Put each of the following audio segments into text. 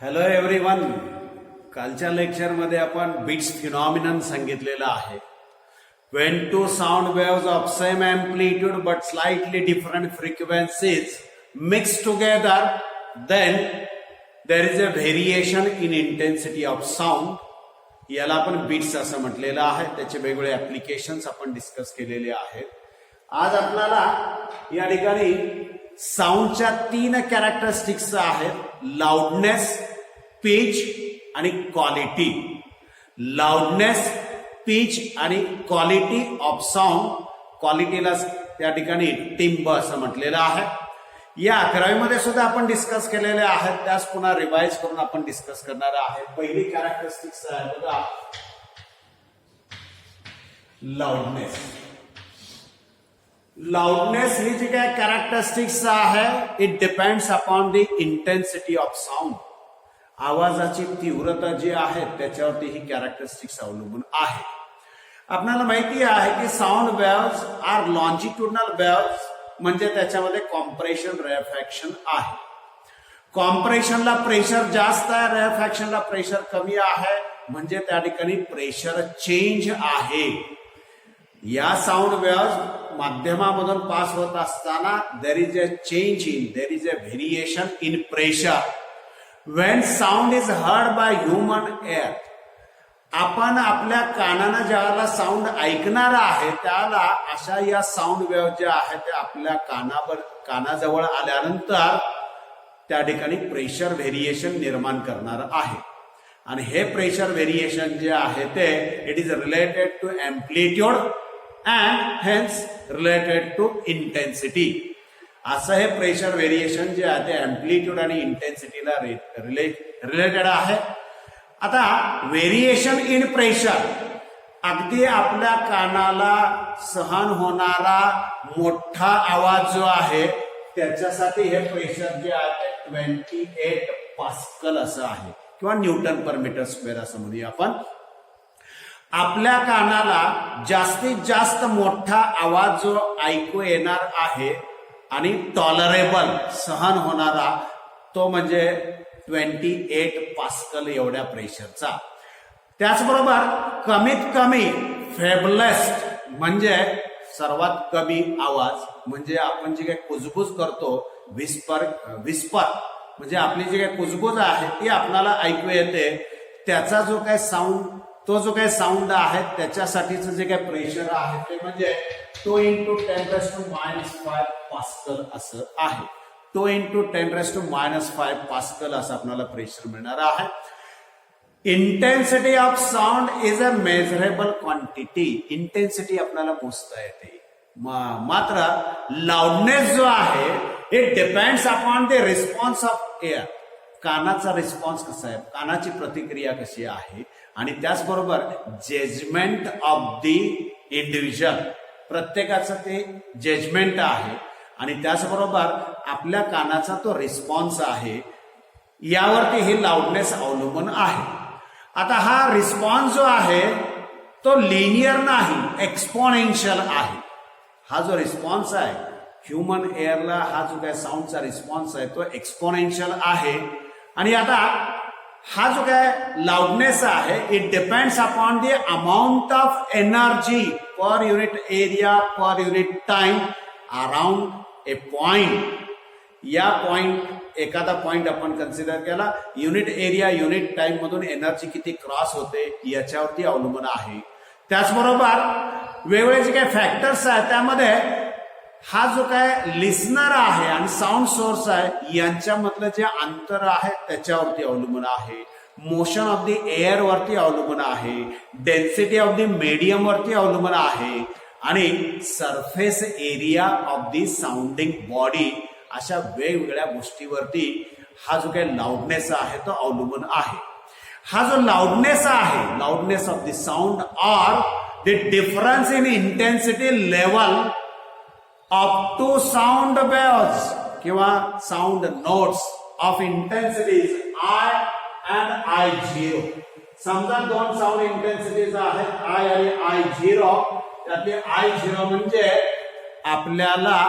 Hello everyone. कालच्या लेक्चरमध्ये आपण बीट्स फिनॉमिनन सांगितलेला आहे. When two sound waves of same amplitude but slightly different frequencies mix together, then there is a variation in intensity of sound. याला आपण beats असं म्हटलेलं आहे. त्याचे वेगवेगळे ऍप्लिकेशन्स आपण डिस्कस केलेले आहेत. आज आपल्याला या ठिकाणी साऊंडच्या 3 कॅरेक्टरिस्टिक्स आहेत: लाऊडनेस, पिच आणि क्वालिटी. लाऊडनेस, पिच आणि क्वालिटी ऑफ साऊंड. क्वालिटीला त्या ठिकाणी टिम्ब असं म्हटलेलं आहे. या 11वी मध्ये सुद्धा आपण डिस्कस केलेले आहेत. त्यास पुन्हा रिवाइज करून आपण डिस्कस करणार आहे. पहिली कॅरेक्टरिस्टिक्स आहे बघा, लाऊडनेस. लाऊडनेस ही जी काय कॅरेक्टरिस्टिक्स आहे, it depends upon the intensity of sound. आवाजाची तीव्रता जी आहे त्याच्यावरती ही कॅरेक्टरिस्टिक्स अवलंबून आहे. आपल्याला माहिती आहे की sound waves are longitudinal waves, म्हणजे त्याच्यामध्ये कॉम्प्रेशन, रेअरफॅक्शन आहे. कॉम्प्रेशनला प्रेशर जास्त आहे, रेअरफॅक्शनला प्रेशर कमी आहे, म्हणजे त्या ठिकाणी प्रेशर चेंज आहे. या साऊंड वेव्स माध्यमामधून पास होत असताना there is a change in, there is a variation in pressure. When sound is heard by human ear, आपण आपल्या कानानं ज्याला साऊंड ऐकणार आहे त्याला अशा या साऊंड वेव्ह ज्या आहेत त्या आपल्या कानाजवळ आल्यानंतर त्या ठिकाणी प्रेशर व्हेरिएशन निर्माण करणार आहे. आणि हे प्रेशर व्हेरिएशन जे आहे ते it is related to amplitude and hence related to intensity. असं हे प्रेशर व्हेरिएशन जे आहे ते एम्प्लिट्यूड आणि इंटेन्सिटीला रिलेटेड आहे. आता व्हेरिएशन इन प्रेशर, अगदी आपल्या कानाला सहन होणारा मोठा आवाज जो आहे त्याच्यासाठी हे प्रेशर जे आहे ते 28 पास्कल असं आहे, किंवा न्यूटन पर मीटर स्क्वेअर असं म्हणूया आपण. आपल्या कानाला जास्तीत जास्त मोठा आवाज जो ऐकू येणार आहे आणि टॉलरेबल, सहन होणारा, तो म्हणजे 28 पास्कल एवढ्या प्रेशरचा. त्याचबरोबर कमीत कमी फेबलेस्ट, म्हणजे सर्वात कमी आवाज, म्हणजे आपण जे काही कुजबुज करतो, विस्पर म्हणजे आपली जी काही कुजबुज आहे ती आपल्याला ऐकू येते, त्याचा जो काही साऊंड, तो जो काही साऊंड आहे त्याच्यासाठीचं जे काही प्रेशर आहे ते म्हणजे 2 × 10⁻⁵ पास्कल असं आहे. 2 × 10⁻⁵ पास्कल असं आपल्याला प्रेशर मिळणार आहे. Intensity of sound is a measurable quantity. Intensity आपल्याला मोजता येते. मात्र लाऊडनेस जो आहे it depends upon the response of air. कानाचा रिस्पॉन्स कसा आहे, कानाची प्रतिक्रिया कशी आहे, आणि त्याचबरोबर जजमेंट ऑफ द इंडिव्हिज्युअल, प्रत्येकाचं ते जजमेंट आहे, आणि त्याचबरोबर आपल्या कानाचा तो रिस्पॉन्स आहे, यावरती ही लाऊडनेस अवलंबून आहे. आता हा रिस्पॉन्स जो आहे तो लिनियर नाही, एक्सपोनेन्शियल आहे. हा जो रिस्पॉन्स आहे ह्युमन एअरला, हा जो काय साऊंडचा रिस्पॉन्स आहे तो एक्सपोनेन्शियल आहे. आणि आता हा जो काय लाऊडनेस आहे it depends upon the amount of energy per unit area per unit time around a point. या पॉइंट, एखादा पॉइंट आपण कन्सिडर केला, युनिट एरिया युनिट टाइम मधून एनर्जी किती क्रॉस होते याच्यावरती अवलंबून आहे. त्याचबरोबर वेगवेगळे जे काही फॅक्टर्स आहेत त्यामध्ये हा जो काय लिस्नर आहे आणि साऊंड सोर्स आहे यांच्यामधलं जे अंतर आहे त्याच्यावरती अवलंबून आहे. मोशन ऑफ द एअर वरती अवलंबून आहे. डेन्सिटी ऑफ द मीडियम वरती अवलंबून आहे. आणि surface area of the sounding body, अशा वेगवेगळ्या गोष्टीवरती हा जो काही लाऊडनेस आहे तो अवलंबून आहे. हा जो लाऊडनेस आहे, loudness of the sound or the difference in intensity level of two sound waves किंवा sound notes of intensities I and I0. समजा 2 साऊंड इंटेन्सिटीज आहेत, I आणि I0. त्यातली I0 म्हणजे आपल्याला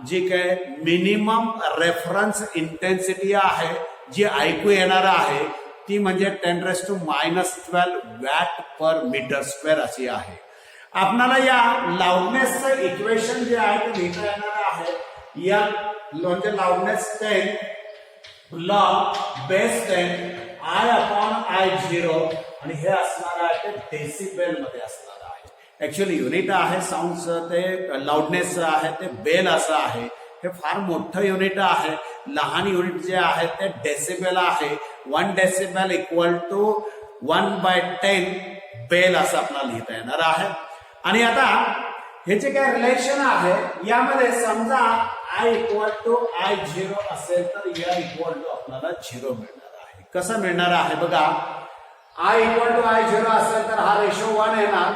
जी काय मिनिमम रेफरन्स इंटेन्सिटी आहे जी ऐकू येणार आहे ती म्हणजे 10⁻⁻12 वॅट पर मीटर स्क्वेअर अशी आहे. आपणाला या लाऊडनेसचं इक्वेशन जे आहे ते लिहिता येणार आहे. या म्हणजे लाऊडनेस 10 log बेस 10 I/I0 आणि हे असणार आहे ते डेसिबल मध्ये असणार आहे. ऍक्च्युअली युनिट आहे साऊंडचं ते लाऊडनेसचं आहे ते बेल असं आहे. हे फार मोठं युनिट आहे. लहान युनिट जे आहे ते डेसिबल आहे. 1 डेसिबल इक्वल टू 1/10 बेल असं आपल्याला लिहिता येणार आहे. आणि आता हे जे काय रिलेशन आहे यामध्ये समजा I/I0 असेल तर या इक्वल टू आपल्याला 0 मिळणार आहे. कसं मिळणार आहे बघा. I/I0 असेल तर हा रेशो 1 येणार.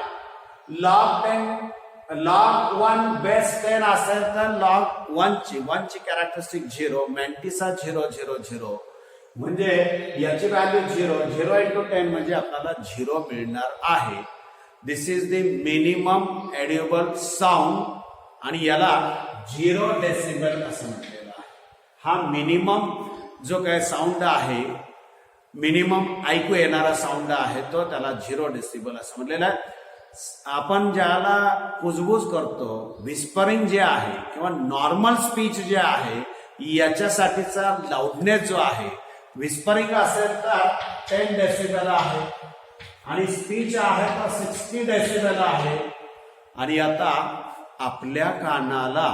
log 1 बेस 10 असेल तर log 1 ची कॅरेक्टरिस्टिक 0 मॅन्टिसा 0 0 0 म्हणजे याची व्हॅल्यू 0 0 × 10 म्हणजे आपल्याला 0 मिळणार आहे. This is the minimum audible sound आणि याला 0 डेसिबल असं म्हटलेलं आहे. हा मिनिमम जो काय साऊंड आहे मिनिमम ऐकू येणारा साऊंड आहे तो त्याला 0 डेसिबल असं म्हटलेलं आहे. आपण ज्याला कुजबूज करतो विस्परिंग जे आहे किंवा नॉर्मल स्पीच जे आहे याच्यासाठीचा लाऊडनेस जो आहे विस्परिंग असेल तर 10 डेसिबल आहे आणि स्पीच आहे तर 60 डेसिबल आहे. आणि आता आपल्या कानाला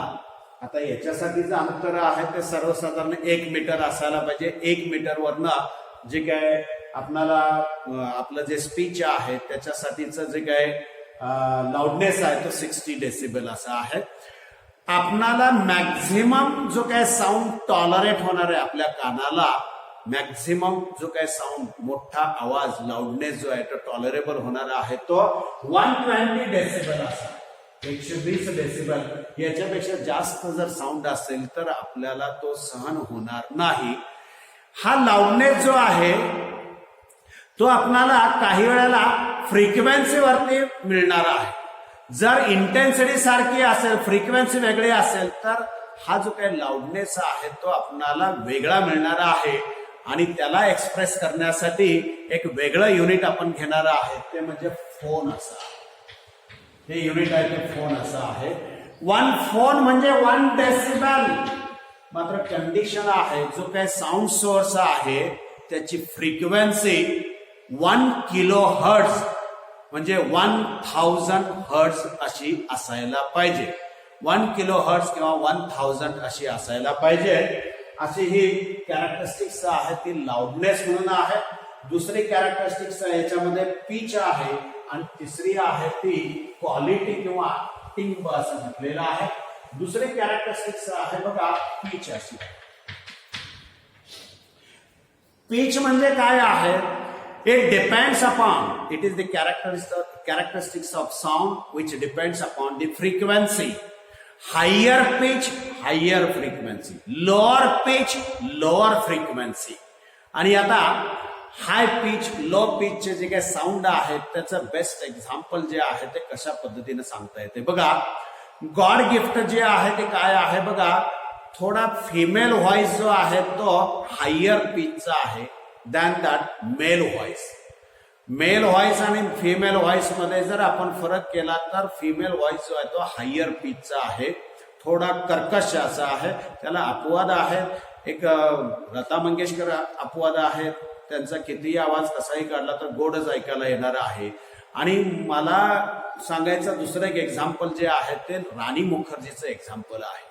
आता याच्यासाठीचं अंतर आहे ते सर्वसाधारण 1 मीटर असायला पाहिजे. 1 मीटरवरनं जे काय आपल्याला आपलं जे स्पीच आहे त्याच्यासाठीचं जे काय लाऊडनेस आहे तो 60 डेसिबल असा आहे. आपणाला मॅक्झिमम जो काय साऊंड टॉलरेट होणार आहे आपल्या कानाला मॅक्झिमम जो काय साऊंड मोठा आवाज लाऊडनेस जो आहे तो टॉलरेबल होणार आहे तो 120 डेसिबल असा 120 डेसिबल. याच्यापेक्षा जास्त जर साऊंड असेल तर आपल्याला तो सहन होणार नाही. हा लाऊडनेस जो आहे तो आपल्याला काही वेळेला फ्रिक्वेन्सी वरती मिळणार आहे. जर इंटेन्सिटी सारखी असेल फ्रिक्वेन्सी वेगळी असेल तर हा जो काही लाऊडनेस आहे तो आपल्याला वेगळा मिळणार आहे. आणि त्याला एक्सप्रेस करण्यासाठी एक वेगळं युनिट आपण घेणार आहे ते म्हणजे फोन असं आहे. हे युनिट आहे ते फोन असं आहे. 1 फोन म्हणजे 1 डेसिबल. मात्र कंडिशन आहे जो काही साऊंड सोर्स आहे त्याची फ्रिक्वेन्सी 1 किलो हर्ट्झ म्हणजे 1000 हर्ट्झ अशी असायला पाहिजे. 1 किलो हर्ट्झ किंवा 1000 अशी असायला पाहिजे. अशी ही कॅरेक्टरिस्टिक्स आहे ती लाऊडनेस म्हणून आहे. दुसरी कॅरेक्टरिस्टिक्स याच्यामध्ये पिच आहे आणि तिसरी आहे ती क्वालिटी किंवा टिंब असं म्हटलेलं आहे. दुसरी कॅरेक्टरिस्टिक्स आहे बघा पिच अशी. पिच म्हणजे काय आहे. It depends upon it is the characteristics of sound which depends upon the frequency. Higher pitch higher frequency lower pitch lower frequency. आणि आता हाय पिच लो पिचचे जे काही साऊंड आहेत त्याचं बेस्ट एक्झाम्पल जे आहे ते कशा पद्धतीने सांगता येते बघा. गॉड गिफ्ट जे आहे ते काय आहे बघा. थोडा फिमेल व्हॉइस जो आहे तो हायर पिचचा आहे than that male voice. Male voice आणि फिमेल व्हॉइस मध्ये जर आपण फरक केला तर फिमेल व्हॉइस जो आहे तो हायर पिचचा आहे थोडा कर्कश असा आहे. त्याला अपवाद आहे. एक लता मंगेशकर अपवाद आहे. त्यांचा कितीही आवाज कसाही काढला तर गोडच ऐकायला येणार आहे. आणि मला सांगायचं दुसरं एक एक्झाम्पल जे आहे ते राणी मुखर्जीचं एक्झाम्पल आहे.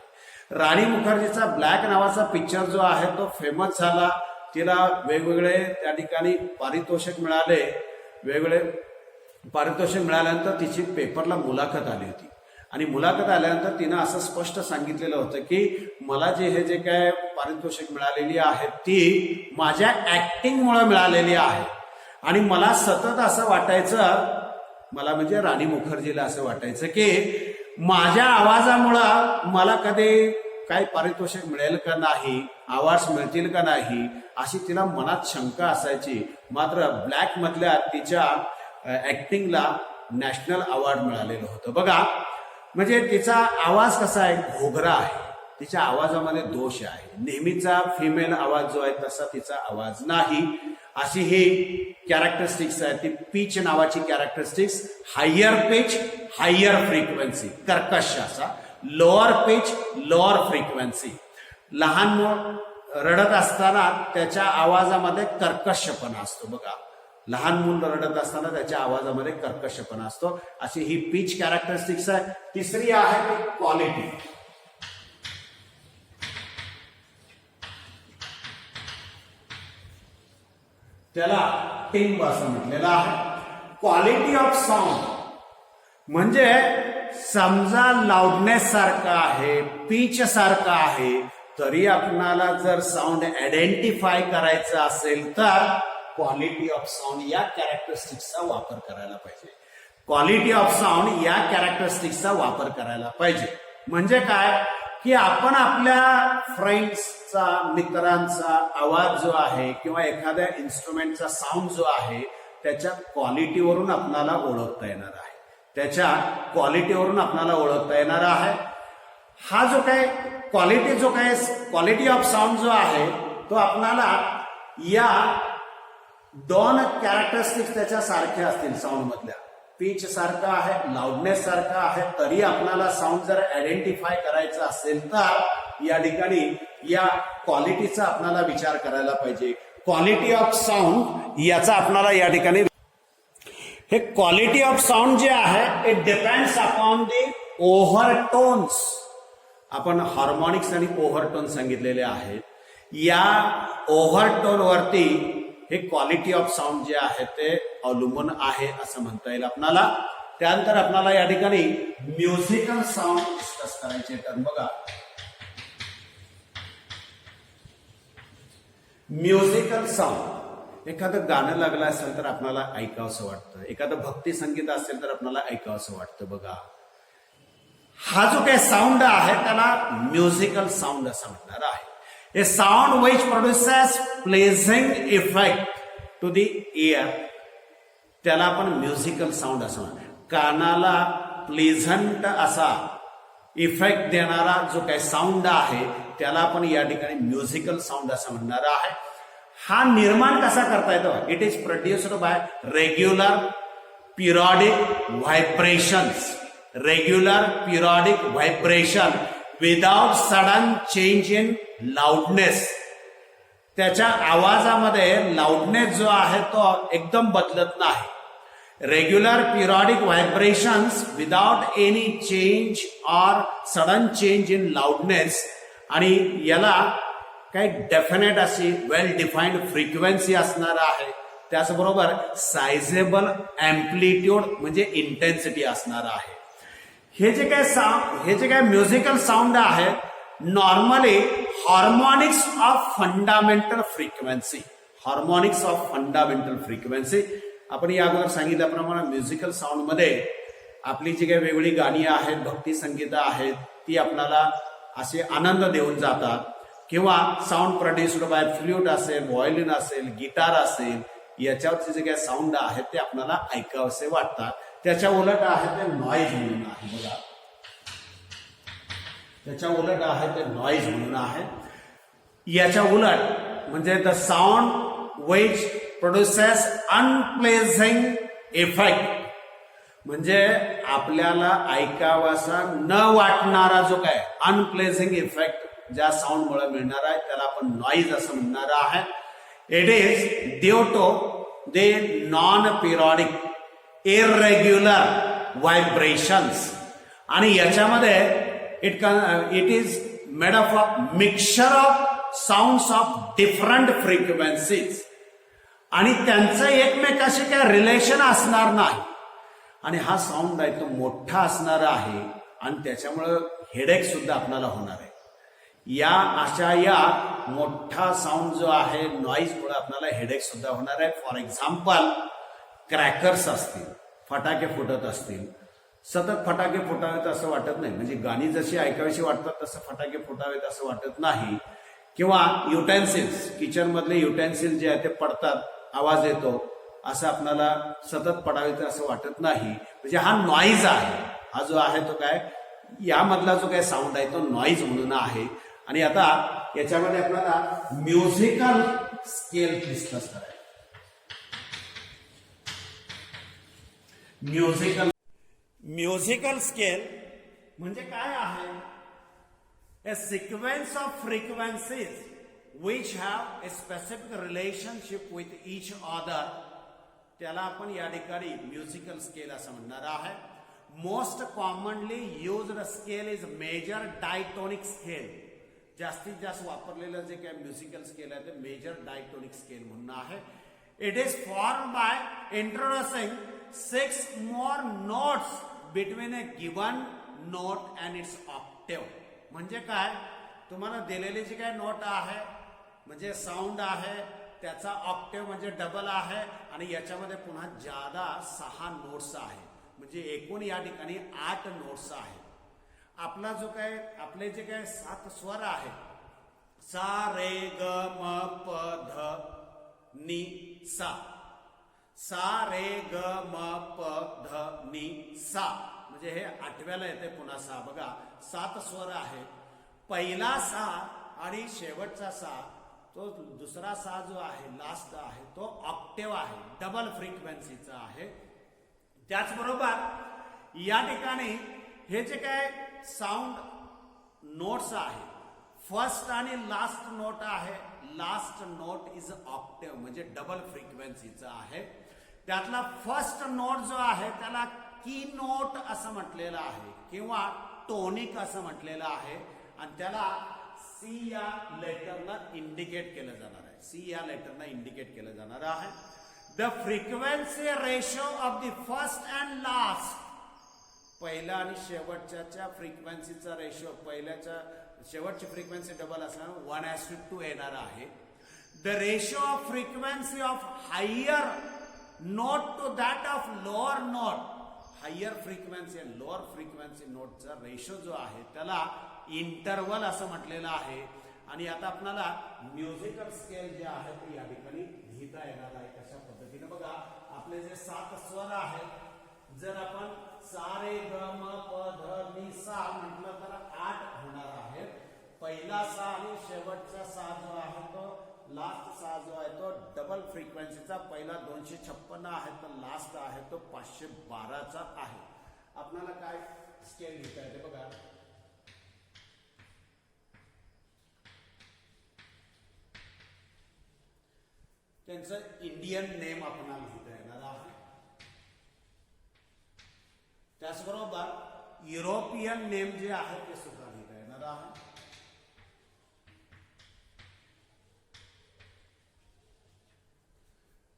राणी मुखर्जीचा ब्लॅक नावाचा पिक्चर जो आहे तो फेमस झाला. तिला वेगवेगळे त्या ठिकाणी पारितोषिक मिळाले. वेगवेगळे पारितोषिक मिळाल्यानंतर तिची पेपरला मुलाखत आली होती आणि मुलाखत आल्यानंतर तिनं असं स्पष्ट सांगितलेलं होतं की मला हे जे काय पारितोषिक मिळालेली आहे ती माझ्या ऍक्टिंगमुळे मिळालेली आहे. आणि मला सतत असं वाटायचं मला म्हणजे राणी मुखर्जीला असं वाटायचं की माझ्या आवाजामुळं मला कधी काही पारितोषिक मिळेल का नाही आवाज मिळतील का नाही अशी तिला मनात शंका असायची. मात्र ब्लॅक मधल्या तिच्या ऍक्टिंगला नॅशनल अवॉर्ड मिळालेलं होतं बघा. म्हणजे तिचा आवाज कसा आहे घोगरा आहे. तिच्या आवाजामध्ये दोष आहे. नेहमीचा फिमेल आवाज जो आहे तसा तिचा आवाज नाही. अशी ही कॅरेक्टरिस्टिक्स आहे. ती पिच नावाची characteristics, higher pitch higher frequency, कर्कश असा, लोअर पिच लोअर फ्रिक्वेन्सी. लहान मूल रडत असताना त्याच्या आवाजामध्ये कर्कशपणा असतो बघा. लहान मूल रडत असताना त्याच्या आवाजामध्ये कर्कशपणा असतो. अशी ही पिच कॅरेक्टरिस्टिक्स आहे. तिसरी आहे क्वालिटी. त्याला टिंब असं म्हटलेलं आहे. क्वालिटी ऑफ साऊंड म्हणजे समजा लाऊडनेस सारखा आहे, पिच सारखा आहे, तरी आपणाला जर साऊंड आयडेंटिफाय करायचं असेल तर क्वालिटी ऑफ साऊंड या कॅरेक्टरिस्टिक्सचा वापर करायला पाहिजे. क्वालिटी ऑफ साऊंड या कॅरेक्टरिस्टिक्सचा वापर करायला पाहिजे. म्हणजे काय की आपण आपल्या फ्रेंड्सचा, मित्रांचा आवाज जो आहे किंवा एखाद्या इन्स्ट्रुमेंटचा साऊंड जो आहे त्याच्या क्वालिटीवरून आपणाला ओळखता येणार आहे. त्याच्या क्वालिटीवरून आपणाला ओळखता येणार आहे. हा जो काय क्वालिटी ऑफ साऊंड जो आहे तो आपणाला या दोन कॅरेक्टरिस्टिक्स त्याच्या सारख्या असतील. साऊंड मधल्या पिच सारखा आहे, लाऊडनेस सारखा आहे, तरी आपल्याला साऊंड जर आयडेंटिफाय करायचा असेल तर या ठिकाणी या क्वालिटीचा आपल्याला विचार करायला पाहिजे. क्वालिटी ऑफ साऊंड याचा आपल्याला या ठिकाणी हे क्वालिटी ऑफ साऊंड जे आहे इट डिपेंड्स अपॉन दी ओव्हरटोन्स. आपण हार्मोनिक्स आणि ओव्हरटोन सांगितलेले आहेत. या ओव्हरटोन वरती हे क्वालिटी ऑफ साऊंड जे आहे ते अवलंबून आहे असं म्हणता येईल आपल्याला. त्यानंतर आपल्याला या ठिकाणी म्युझिकल साऊंड डिस्कस करायचे. तर बघा, म्युझिकल साऊंड, एखादं गाणं लागलं असेल तर आपल्याला ऐकावं असं वाटतं, एखादं भक्ती संगीत असेल तर आपल्याला ऐकावं असं वाटतं. बघा, हा जो काही साऊंड आहे त्याला म्युझिकल साऊंड असं म्हणणार आहे. A sound which produces pleasing effect to the ear, त्याला आपण म्युझिकल साऊंड असं म्हणतो. कानाला प्लेझंट असा इफेक्ट देणारा जो काही साऊंड आहे त्याला आपण या ठिकाणी म्युझिकल साऊंड असं म्हणणार आहे. हा निर्माण कसा करता येतो? It is produced by regular periodic vibrations. Regular periodic vibration without sudden change in loudness. त्याच्या आवाजामध्ये लाऊडनेस जो आहे तो एकदम बदलत नाही. Regular periodic vibrations without any change or sudden change in loudness. आणि याला काही डेफिनेट अशी वेल डिफाईन्ड फ्रिक्वेन्सी असणार आहे. त्याचबरोबर सायझेबल अँप्लिट्यूड म्हणजे इंटेन्सिटी असणार आहे. हे जे काय म्युझिकल साऊंड आहे normally harmonics of fundamental frequency. Harmonics of fundamental frequency आपण या अगोदर सांगितल्याप्रमाणे म्युझिकल साऊंड मध्ये आपली जी काही वेगवेगळी गाणी आहेत, भक्ती संगीत आहेत, ती आपल्याला असे आनंद देऊन जातात. किंवा साऊंड प्रोड्युस्ड बाय फ्ल्यूट असेल, व्हायोलिन असेल, गिटार असेल, याच्यावरचे जे काही साऊंड आहेत ते आपल्याला ऐकावेसे वाटतात. त्याच्या उलट आहे ते नॉईज म्हणून आहे. बघा, त्याच्या उलट आहे ते नॉईज म्हणून आहे. याच्या उलट म्हणजे the sound which produces unpleasing effect, म्हणजे आपल्याला ऐकावासा न वाटणारा जो काय अनप्लेझिंग इफेक्ट ज्या साऊंड मुळे मिळणार आहे त्याला आपण नॉईज असं म्हणणार आहे. It is due to the non periodic irregular vibrations. आणि याच्यामध्ये it is made of mixture of sounds of different frequencies. आणि त्यांचं एकमेकाशी काय रिलेशन असणार नाही. आणि हा साऊंड आहे तो मोठा असणार आहे आणि त्याच्यामुळं हेडेक सुद्धा आपल्याला होणार आहे. या मोठा साऊंड जो आहे नॉईज मुळे आपल्याला हेडेक सुद्धा होणार आहे. फॉर एक्झाम्पल, क्रॅकर्स असतील, फटाके फुटत असतील, सतत फटाके फुटावेत असं वाटत नाही. म्हणजे गाणी जशी ऐकावीशी वाटतात तसं फटाके फुटावेत असं वाटत नाही. किंवा युटेन्सिल्स, किचन मधले युटेन्सिल जे आहे ते पडतात, आवाज येतो, असं आपल्याला सतत पडावेत असं वाटत नाही. म्हणजे हा नॉईज आहे. हा जो आहे तो काय यामधला जो काही साऊंड आहे तो नॉईज म्हणून आहे. आणि आता याच्यामध्ये आपल्याला म्युझिकल स्केल डिस्कस करायचं. म्युझिकल स्केल म्हणजे काय आहे? A sequence of frequencies which have a specific relationship with each other, त्याला आपण या ठिकाणी म्युझिकल स्केल असं म्हणणार आहे. Most commonly used scale is major diatonic scale. जास्तीत जास्त वापरलेलं जे काही म्युझिकल स्केल आहे ते मेजर डायटोनिक स्केल म्हणून आहे. It is form by introducing 6 more notes between a given note and its octave. म्हणजे काय? तुम्हाला दिलेली जी काय नोट आहे म्हणजे साऊंड आहे त्याचा ऑक्टेव्ह म्हणजे डबल आहे आणि याच्यामध्ये पुन्हा ज्यादा 6 नोट्स आहे. म्हणजे एकूण या ठिकाणी 8 नोट्स आहेत. आपला जो काय आपले जे काय 7 स्वर आहेत सा रे ग म प ध नि सा. सा रे ग म प ध नि सा म्हणजे हे 8व्याला येते पुन्हा सा. बघा 7 स्वर आहे. पहिला सा आणि शेवटचा सा तो दुसरा सा जो आहे लास्ट आहे तो ऑक्टेव्ह आहे, डबल फ्रिक्वेन्सीचा आहे. त्याचबरोबर या ठिकाणी हे जे काय साऊंड नोट्स आहे फर्स्ट आणि लास्ट नोट आहे. लास्ट नोट इज ऑक्टेव्ह म्हणजे डबल फ्रिक्वेन्सीचा आहे. त्यातला फर्स्ट नोट जो आहे त्याला की नोट असं म्हटलेलं आहे किंवा टोनिक असं म्हटलेलं आहे आणि त्याला सी या लेटरनं इंडिकेट केलं जाणार आहे. सी या लेटरनं इंडिकेट केलं जाणार आहे. The frequency ratio of the first and last. पहिला आणि शेवटच्या फ्रिक्वेन्सीचा रेशो पहिल्याच्या शेवटची फ्रिक्वेन्सी डबल असल्यामुळे 1:2 येणार आहे. The ratio of frequency of higher note to that of lower note. Higher frequency आणि लोअर फ्रिक्वेन्सी नोटचा रेशो जो आहे त्याला इंटरवल असं म्हटलेलं आहे. आणि आता आपल्याला म्युझिकल स्केल जे आहे ते या ठिकाणी लिहिता येणार आहे. कशा पद्धतीने बघा आपले जे 7 स्वर आहेत जर आपण सा रे ग म प ध नि सा म्हटलं तर 8 होणार आहेत. पहिला सा आणि शेवटचा सा जो आहे तो लास्ट सा जो आहे तो डबल फ्रिक्वेन्सीचा. पहिला 256 आहे तर लास्ट आहे तो 512चा आहे. आपल्याला काय स्केल लिहिता येते बघा. त्यांचं इंडियन नेम आपल्याला लिहिता येणार आहे. त्याचबरोबर युरोपियन नेम जे आहे ते सुद्धा लिहिता येणार आहे.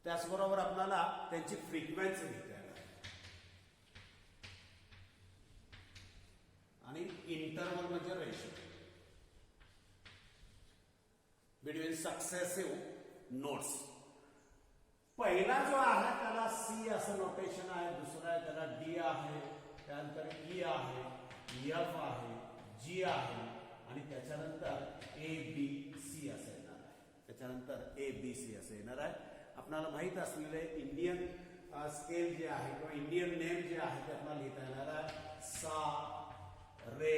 त्याचबरोबर आपल्याला त्यांची फ्रिक्वेन्सी लिहिता येणार आणि इंटरवल म्हणजे रेशो बिटवीन सक्सेसिव्ह नोट्स. पहिला जो आहे त्याला सी असं नोटेशन आहे. दुसरा आहे त्याला डी आहे. त्यानंतर ई आहे, एफ आहे, जी आहे आणि त्याच्यानंतर ए बी सी असं येणार आहे. त्याच्यानंतर ए बी सी असं येणार आहे. आपल्याला माहित असलेले इंडियन स्केल जे आहे किंवा इंडियन नेम जे आहे ते आपल्याला लिहिता येणार आहे. सा रे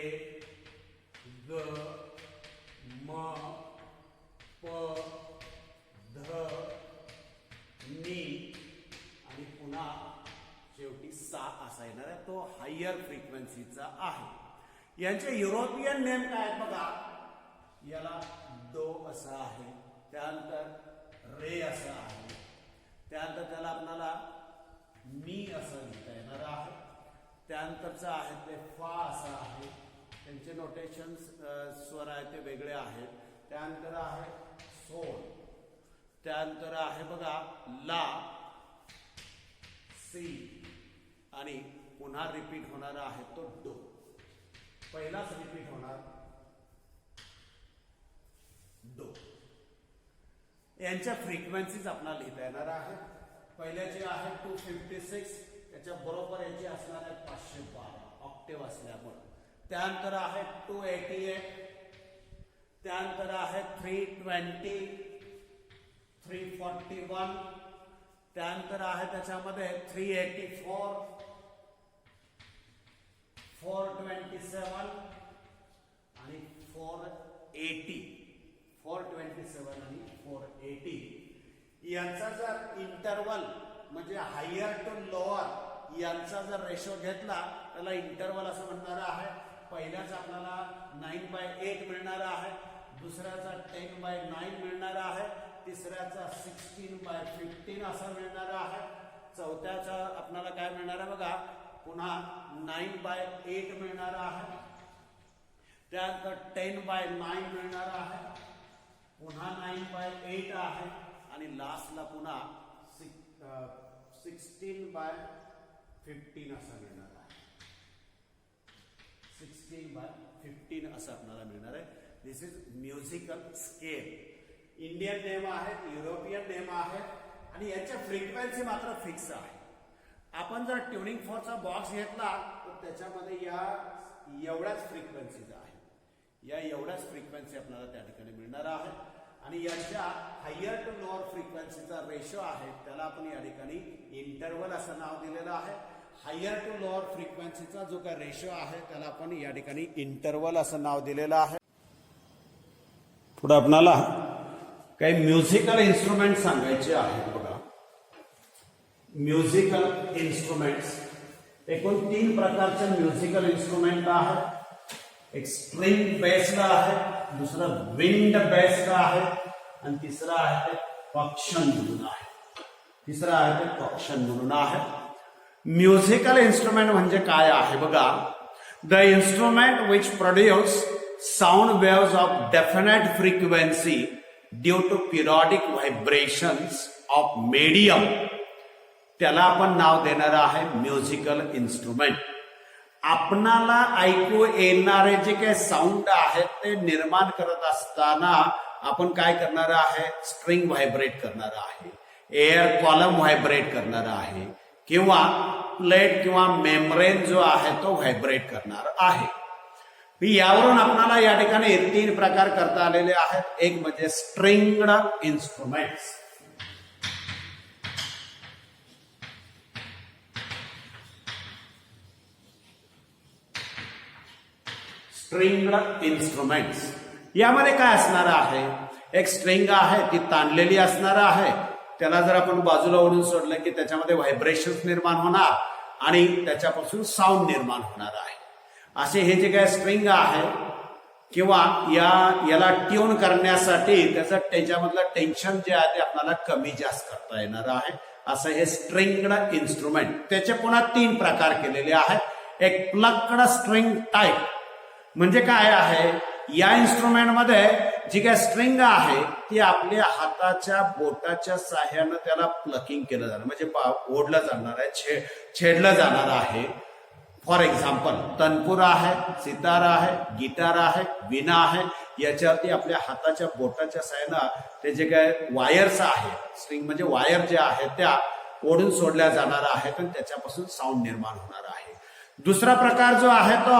ग म प ध नि आणि पुन्हा शेवटी सा असा येणार आहे. तो हायर फ्रिक्वेन्सीचा आहे. यांचे युरोपियन नेम काय बघा. याला डो असा आहे. त्यानंतर रे असं आहे. त्यानंतर त्याला आपल्याला मी असं लिहिता येणार आहे. त्यानंतरचं आहे ते फा असं आहे. त्यांचे नोटेशन स्वर आहे ते वेगळे आहेत. त्यानंतर आहे सोल. त्यानंतर आहे बघा ला सी आणि पुन्हा रिपीट होणार आहे तो डो. पहिलाच रिपीट होणार डो. यांच्या फ्रिक्वेन्सीज आपल्याला लिहिता येणार आहे. पहिल्याची आहे 256. त्याच्या बरोबर याची असणार आहे 512 ऑक्टेव्ह असल्यामुळे. त्यानंतर आहे 288. त्यानंतर आहे 320, 341. त्यानंतर आहे त्याच्यामध्ये 384, 427 आणि 480, 427 आणि 480 यांचा जर इंटरवल म्हणजे हायर टू लोअर यांचा जर रेशो घेतला त्याला इंटरवल असं म्हणणार आहे. पहिल्याच आपल्याला 9/8 मिळणार आहे, दुसऱ्याचा 10/9 मिळणार आहे, तिसऱ्याचा 16/15 असा मिळणार आहे, चौथ्याचा आपल्याला काय मिळणार आहे बघा पुन्हा 9/8 मिळणार आहे, त्यानंतर 10/9 मिळणार आहे, पुन्हा 9/8 आहे आणि लास्टला पुन्हा 16/15 असा मिळणार आहे. 16/15 असं आपल्याला मिळणार आहे. This is musical scale. Indian name आहेत, युरोपियन नेम आहेत आणि याच्या फ्रिक्वेन्सी मात्र फिक्स आहे. आपण जर ट्युनिंग फॉर्कचा बॉक्स घेतला तर त्याच्यामध्ये या एवढ्याच फ्रिक्वेन्सीज आहे, या एवढ्याच फ्रिक्वेन्सी आपल्याला त्या ठिकाणी मिळणार आहे आणि यांच्या हायर टू लोअर फ्रिक्वेन्सीचा रेशो आहे त्याला आपण या ठिकाणी इंटरवल असं नाव दिलेलं आहे. हायर टू लोअर फ्रिक्वेन्सीचा जो काही रेशो आहे त्याला आपण या ठिकाणी इंटरवल असं नाव दिलेलं आहे. पुढे आपल्याला काही म्युझिकल इन्स्ट्रुमेंट सांगायचे आहेत. बघा म्युझिकल इन्स्ट्रुमेंट्स एकूण 3 प्रकारचे म्युझिकल इन्स्ट्रुमेंट आहेत. एक स्ट्रिंग बेस्ड आहे, दुसरा विंड बेस्ड आहे आणि तिसरा आहे ते पर्कशन म्हणून आहे. तिसरा आहे ते पर्कशन म्हणून आहे. म्युझिकल इन्स्ट्रुमेंट म्हणजे काय आहे बघा. The instrument which produce sound waves of definite frequency due to periodic vibrations of medium, त्याला आपण नाव देणार आहे म्युझिकल इन्स्ट्रुमेंट. आपणाला ऐकू येणारे जे काही साऊंड आहेत ते निर्माण करत असताना आपण काय करणार आहे, स्ट्रिंग व्हायब्रेट करणार आहे, एअर कॉलम व्हायब्रेट करणार आहे किंवा प्लेट किंवा मेम्ब्रेन जो आहे तो व्हायब्रेट करणार आहे. यावरून आपल्याला या ठिकाणी 3 प्रकार करता आलेले आहेत. एक म्हणजे स्ट्रिंग्ड इन्स्ट्रुमेंट्स. स्ट्रिंग्ड इन्स्ट्रुमेंट्स यामध्ये काय असणार आहे, एक स्ट्रिंग आहे ती ताणलेली असणार आहे, त्याला जर आपण बाजूला ओढून सोडलं की त्याच्यामध्ये व्हायब्रेशन्स निर्माण होणार आणि त्याच्यापासून साऊंड निर्माण होणार आहे. असे हे जे काय स्ट्रिंग आहे किंवा याला ट्यून करण्यासाठी त्याच्यामधलं टेन्शन जे आहे ते आपल्याला कमी जास्त करता येणार आहे. असं हे स्ट्रिंग्ड इन्स्ट्रुमेंट. त्याचे पुन्हा 3 प्रकार केलेले आहेत. एक प्लग्ड स्ट्रिंग टाईप म्हणजे काय आहे, या इन्स्ट्रुमेंट मध्ये जी काय स्ट्रिंग आहे ती आपल्या हाताच्या बोटाच्या साह्यानं त्याला प्लकिंग केलं जाणार म्हणजे ओढलं जाणार आहे, छेडलं जाणार आहे. फॉर एक्झाम्पल तनपूर आहे, सितार आहे, गिटार आहे, विणा आहे, याच्यावरती आपल्या हाताच्या बोटाच्या साह्यानं ते जे काय वायर्स आहे, स्ट्रिंग म्हणजे वायर जे आहेत त्या ओढून सोडल्या जाणार आहेत आणि त्याच्यापासून साऊंड निर्माण होणार आहे. दुसरा प्रकार जो आहे तो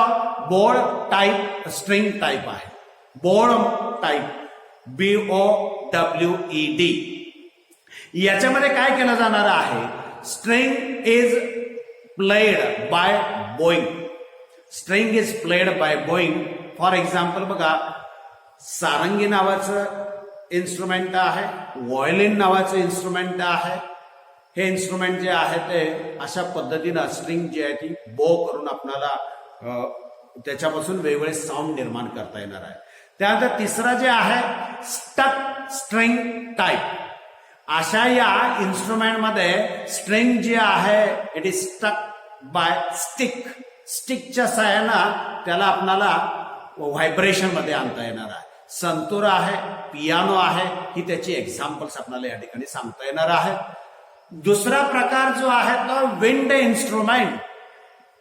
बोळ टाईप स्ट्रिंग टाईप आहे. बोळ टाईप BOWED. याच्यामध्ये काय केलं जाणार आहे, string is played by Boeing. String is played by Boeing. For example बघा सारंगी नावाचं इन्स्ट्रुमेंट आहे, व्हायोलिन नावाचं इन्स्ट्रुमेंट आहे. हे इन्स्ट्रुमेंट जे आहे ते अशा पद्धतीनं स्ट्रिंग जी आहे ती बो करून आपल्याला त्याच्यापासून वेगवेगळे साऊंड निर्माण करता येणार आहे. त्यानंतर तिसरा जे आहे स्टक स्ट्रिंग टाईप. अशा या इन्स्ट्रुमेंटमध्ये स्ट्रिंग जी आहे it is stuck by stick. स्टिकच्या साह्यानं त्याला आपल्याला व्हायब्रेशन मध्ये आणता येणार आहे. संतूर आहे, पियानो आहे, ही त्याची एक्झाम्पल्स आपल्याला या ठिकाणी सांगता येणार आहे. दुसरा प्रकार जो आहे तो विंड इन्स्ट्रुमेंट.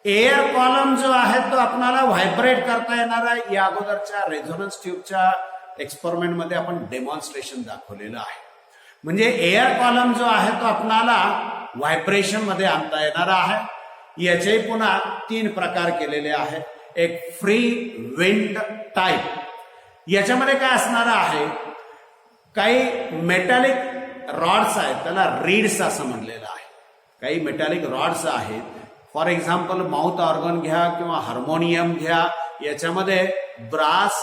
एअर कॉलम जो आहे तो आपल्याला व्हायब्रेट करता येणार आहे. या अगोदरच्या रेझोनन्स ट्यूबच्या एक्सपेरिमेंट मध्ये आपण डेमॉन्स्ट्रेशन दाखवलेलं आहे. म्हणजे एअर कॉलम जो आहे तो आपल्याला व्हायब्रेशन मध्ये आणता येणार आहे. याचे पुन्हा 3 प्रकार केलेले आहेत. एक फ्री विंड टाईप. याच्यामध्ये काय असणार आहे, काही मेटॅलिक रॉड्स आहेत त्याला रीड्स असं म्हणलेलं आहे. काही मेटॅलिक रॉड्स आहेत फॉर एक्झाम्पल माउथ ऑर्गन घ्या किंवा हार्मोनियम घ्या, याच्यामध्ये ब्रास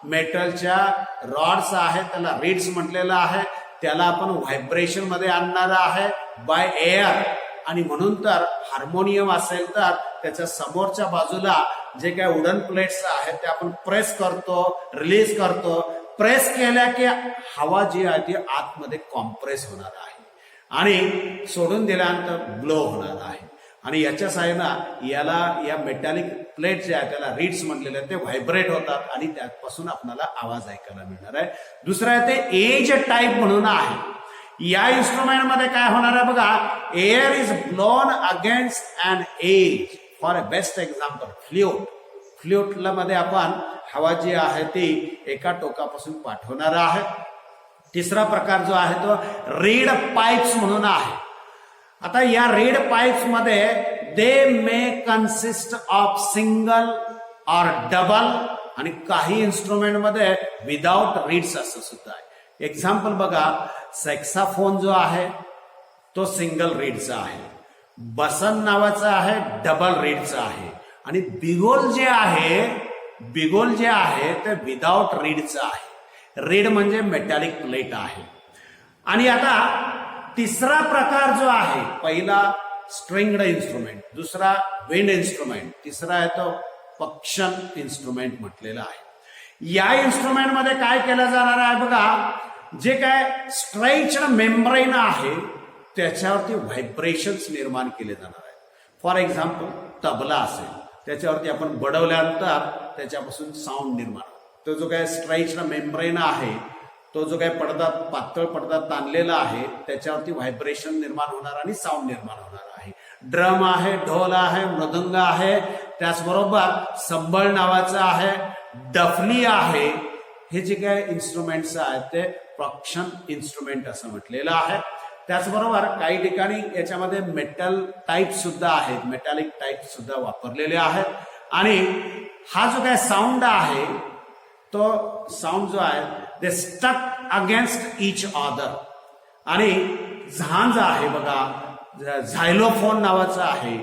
मेटलच्या रॉड्स आहेत, त्याला रीड्स म्हटलेलं आहे, त्याला आपण व्हायब्रेशन मध्ये आणणार आहे बाय एअर. आणि म्हणून तर हार्मोनियम असेल तर त्याच्या समोरच्या बाजूला जे काय वुडन प्लेट्स आहेत ते आपण प्रेस करतो, रिलीज करतो. प्रेस केल्या की हवा जी आहे ती आतमध्ये कॉम्प्रेस होणार आहे आणि सोडून दिल्यानंतर ब्लो होणार आहे. आणि याच्या साहाय्यानं याला या मेटॅलिक प्लेट जे आहे त्याला रीड्स म्हटलेले ते व्हायब्रेट होतात आणि त्यापासून आपल्याला आवाज ऐकायला मिळणार आहे. दुसरं आहे ते एज टाईप म्हणून आहे. या इन्स्ट्रुमेंट मध्ये काय होणार आहे बघा, air is blown against an edge. For a best example flute. फ्ल्यूटला मध्ये आपण हवा जी आहे ती एका टोकापासून पाठवणार आहे. तिसरा प्रकार जो आहे तो रीड पाईप्स म्हणून आहे. आता या रीड पाईप्स मध्ये they may consist of single or double आणि काही इन्स्ट्रुमेंट मध्ये विदाउट रीड्स असं सुद्धा आहे. एक्झाम्पल बघा, सॅक्साफोन जो आहे तो सिंगल रीडचा आहे, बसन नावाचा आहे डबल रीडचा आहे आणि बिगोल जे आहे ते विदाउट रीडचं आहे. रीड म्हणजे मेटॅलिक प्लेट आहे. आणि आता तिसरा प्रकार जो आहे, पहिला स्ट्रिंग्ड इन्स्ट्रुमेंट, दुसरा विंड इन्स्ट्रुमेंट, तिसरा आहे तो पर्कशन इन्स्ट्रुमेंट म्हटलेला आहे. या इन्स्ट्रुमेंट मध्ये काय केलं जाणार आहे बघा, जे काय स्ट्रेच्ड मेम्ब्रेन आहे त्याच्यावरती व्हायब्रेशन्स निर्माण केले जाणार आहेत. फॉर एक्झाम्पल तबला असेल, त्याच्यावरती आपण बडवल्यानंतर त्याच्यापासून साऊंड निर्माण. तो जो काय स्ट्रेच्ड मेम्ब्रेन आहे, तो जो काय पडदा, पातळ पडदा ताणलेला आहे त्याच्यावरती व्हायब्रेशन निर्माण होणार आणि साऊंड निर्माण होणार आहे. ड्रम आहे, ढोल आहे, मृदंग आहे, त्याचबरोबर संबळ नावाचं आहे, डफली आहे. हे जे काय इन्स्ट्रुमेंट्स आहेत ते पर्कशन इन्स्ट्रुमेंट असं म्हटलेलं आहे. त्याचबरोबर काही ठिकाणी याच्यामध्ये मेटल टाईप सुद्धा आहेत, मेटॅलिक टाईप सुद्धा वापरलेले आहेत. आणि हा जो काय साऊंड आहे तो साऊंड जो आहे ते स्टक अगेन्स्ट इच अदर. आणि झांज आहे बघा, झायलोफोन नावाचं आहे,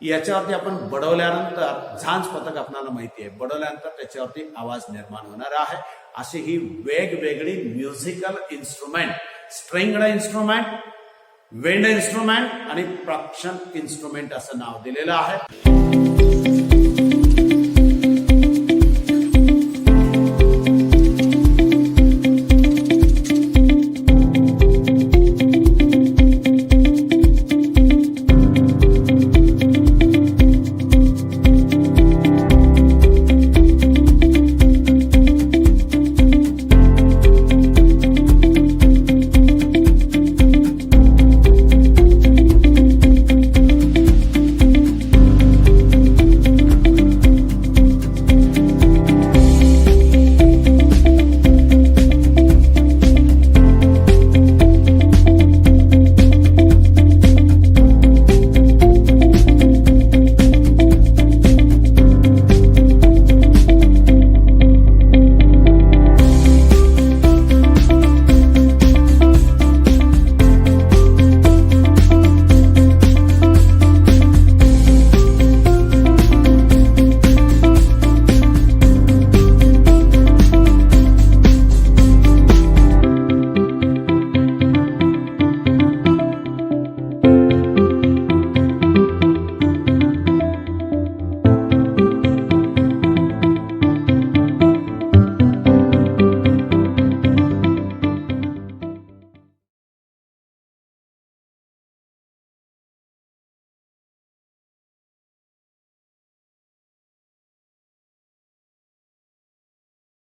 याच्यावरती आपण बडवल्यानंतर, झांज पथक आपल्याला माहिती आहे, बडवल्यानंतर त्याच्यावरती आवाज निर्माण होणार आहे. अशी ही वेगवेगळी musical instrument, stringed instrument, wind instrument आणि पर्कशन इन्स्ट्रुमेंट असं नाव दिलेलं आहे.